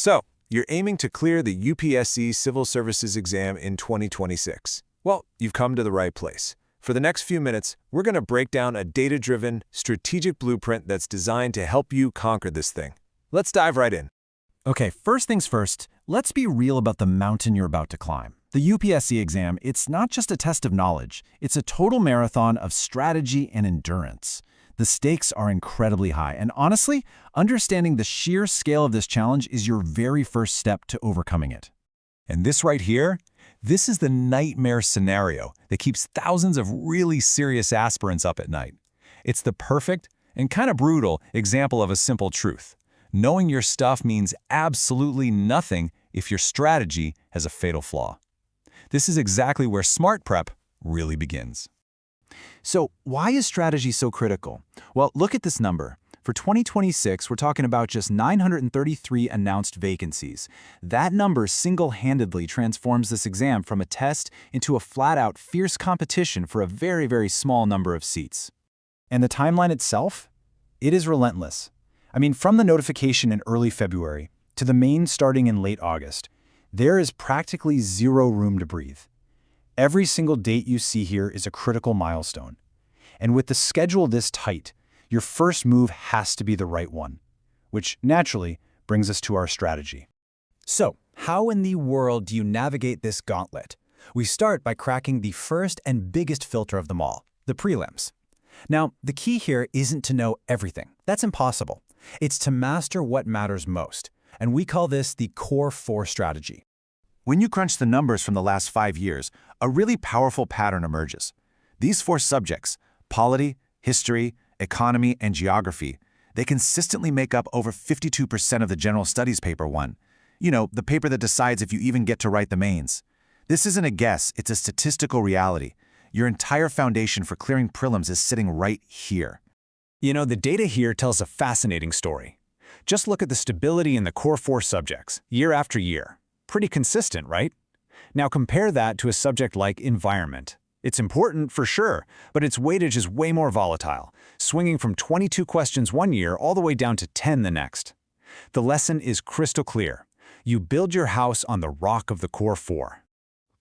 So, you're aiming to clear the UPSC Civil Services exam in 2026. Well, you've come to the right place. For the next few minutes, we're going to break down a data-driven, strategic blueprint that's designed to help you conquer this thing. Let's dive right in. Okay, first things first, let's be real about the mountain you're about to climb. The UPSC exam, it's not just a test of knowledge, it's a total marathon of strategy and endurance. The stakes are incredibly high, and honestly, understanding the sheer scale of this challenge is your very first step to overcoming it. And this right here, this is the nightmare scenario that keeps thousands of really serious aspirants up at night. It's the perfect and kind of brutal example of a simple truth. Knowing your stuff means absolutely nothing if your strategy has a fatal flaw. This is exactly where smart prep really begins. So, why is strategy so critical? Well, look at this number. For 2026, we're talking about just 933 announced vacancies. That number single-handedly transforms this exam from a test into a flat-out fierce competition for a very, very small number of seats. And the timeline itself? It is relentless. I mean, from the notification in early February to the main starting in late August, there is practically zero room to breathe. Every single date you see here is a critical milestone. And with the schedule this tight, your first move has to be the right one, which naturally brings us to our strategy. So, how in the world do you navigate this gauntlet? We start by cracking the first and biggest filter of them all, the prelims. Now, the key here isn't to know everything. That's impossible. It's to master what matters most, and we call this the Core 4 strategy. When you crunch the numbers from the last 5 years, a really powerful pattern emerges. These 4 subjects, polity, history, economy, and geography, they consistently make up over 52% of the general studies paper 1. You know, the paper that decides if you even get to write the mains. This isn't a guess, it's a statistical reality. Your entire foundation for clearing prelims is sitting right here. You know, the data here tells a fascinating story. Just look at the stability in the core 4 subjects, year after year. Pretty consistent, right? Now compare that to a subject like environment. It's important for sure, but its weightage is way more volatile, swinging from 22 questions one year all the way down to 10 the next. The lesson is crystal clear. You build your house on the rock of the core 4.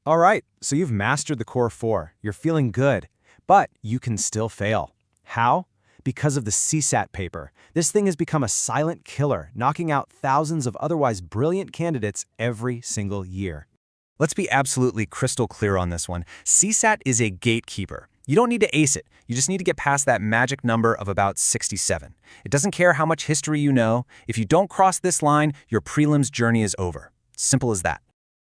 All right, so you've mastered the core 4. You're feeling good, but you can still fail. How? Because of the CSAT paper. This thing has become a silent killer, knocking out thousands of otherwise brilliant candidates every single year. Let's be absolutely crystal clear on this one. CSAT is a gatekeeper. You don't need to ace it. You just need to get past that magic number of about 67. It doesn't care how much history you know. If you don't cross this line, your prelims journey is over. Simple as that.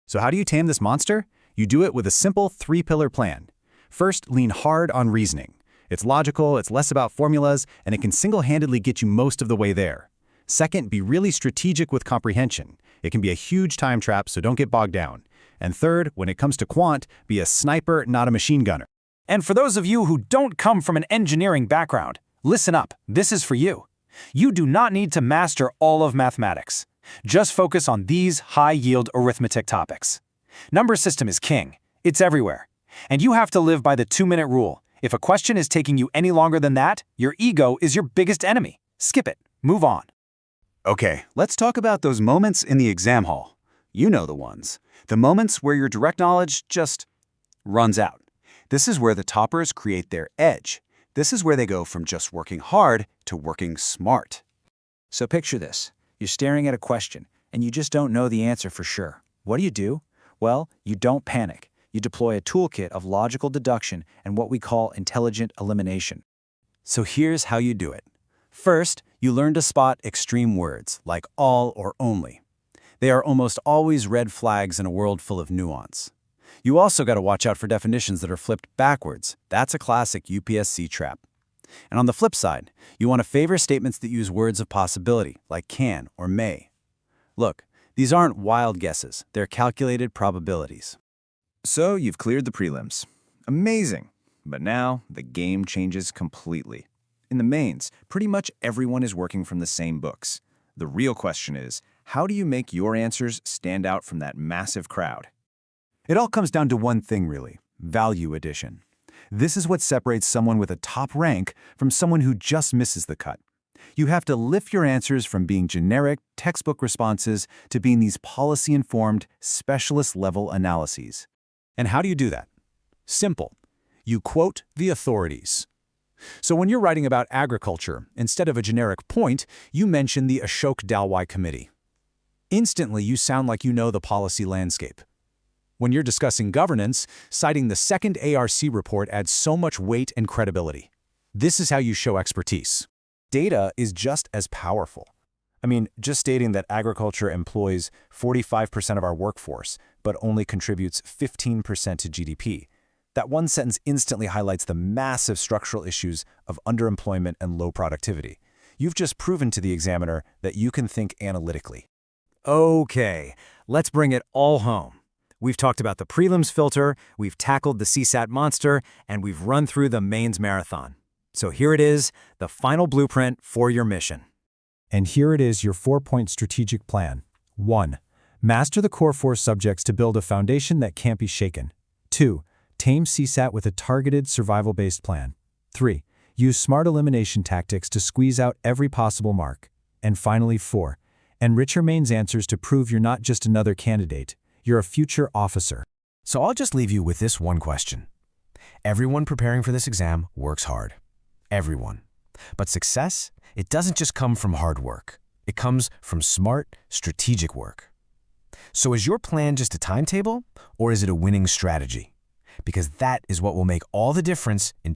So how do you tame this monster? You do it with a simple 3-pillar plan. First, lean hard on reasoning. It's logical, it's less about formulas, and it can single-handedly get you most of the way there. Second, be really strategic with comprehension. It can be a huge time trap, so don't get bogged down. And third, when it comes to quant, be a sniper, not a machine gunner. And for those of you who don't come from an engineering background, listen up, this is for you. You do not need to master all of mathematics. Just focus on these high-yield arithmetic topics. Number system is king. It's everywhere. And you have to live by the 2-minute rule. If a question is taking you any longer than that, your ego is your biggest enemy. Skip it. Move on. Okay, let's talk about those moments in the exam hall. You know the ones. The moments where your direct knowledge just runs out. This is where the toppers create their edge. This is where they go from just working hard to working smart. So picture this. You're staring at a question, and you just don't know the answer for sure. What do? Well, you don't panic. You deploy a toolkit of logical deduction and what we call intelligent elimination. So here's how you do it. First, you learn to spot extreme words, like all or only. They are almost always red flags in a world full of nuance. You also got to watch out for definitions that are flipped backwards. That's a classic UPSC trap. And on the flip side, you want to favor statements that use words of possibility, like can or may. Look, these aren't wild guesses. They're calculated probabilities. So you've cleared the prelims. Amazing. But now the game changes completely. In the mains, pretty much everyone is working from the same books. The real question is, how do you make your answers stand out from that massive crowd? It all comes down to one thing, really: value addition. This is what separates someone with a top rank from someone who just misses the cut. You have to lift your answers from being generic, textbook responses to being these policy-informed, specialist-level analyses. And how do you do that? Simple. You quote the authorities. So when you're writing about agriculture, instead of a generic point, you mention the Ashok Dalwai Committee. Instantly, you sound like you know the policy landscape. When you're discussing governance, citing the second ARC report adds so much weight and credibility. This is how you show expertise. Data is just as powerful. I mean, just stating that agriculture employs 45% of our workforce, but only contributes 15% to GDP. That one sentence instantly highlights the massive structural issues of underemployment and low productivity. You've just proven to the examiner that you can think analytically. Okay, let's bring it all home. We've talked about the prelims filter, we've tackled the CSAT monster, and we've run through the mains marathon. So here it is, the final blueprint for your mission. And here it is, your 4-point strategic plan. 1. Master the core 4 subjects to build a foundation that can't be shaken. 2. Tame CSAT with a targeted, survival-based plan. 3. Use smart elimination tactics to squeeze out every possible mark. And finally, 4. Enrich your mains answers to prove you're not just another candidate, you're a future officer. So I'll just leave you with this one question. Everyone preparing for this exam works hard. Everyone. But success, it doesn't just come from hard work. It comes from smart, strategic work. So is your plan just a timetable, or is it a winning strategy? Because that is what will make all the difference in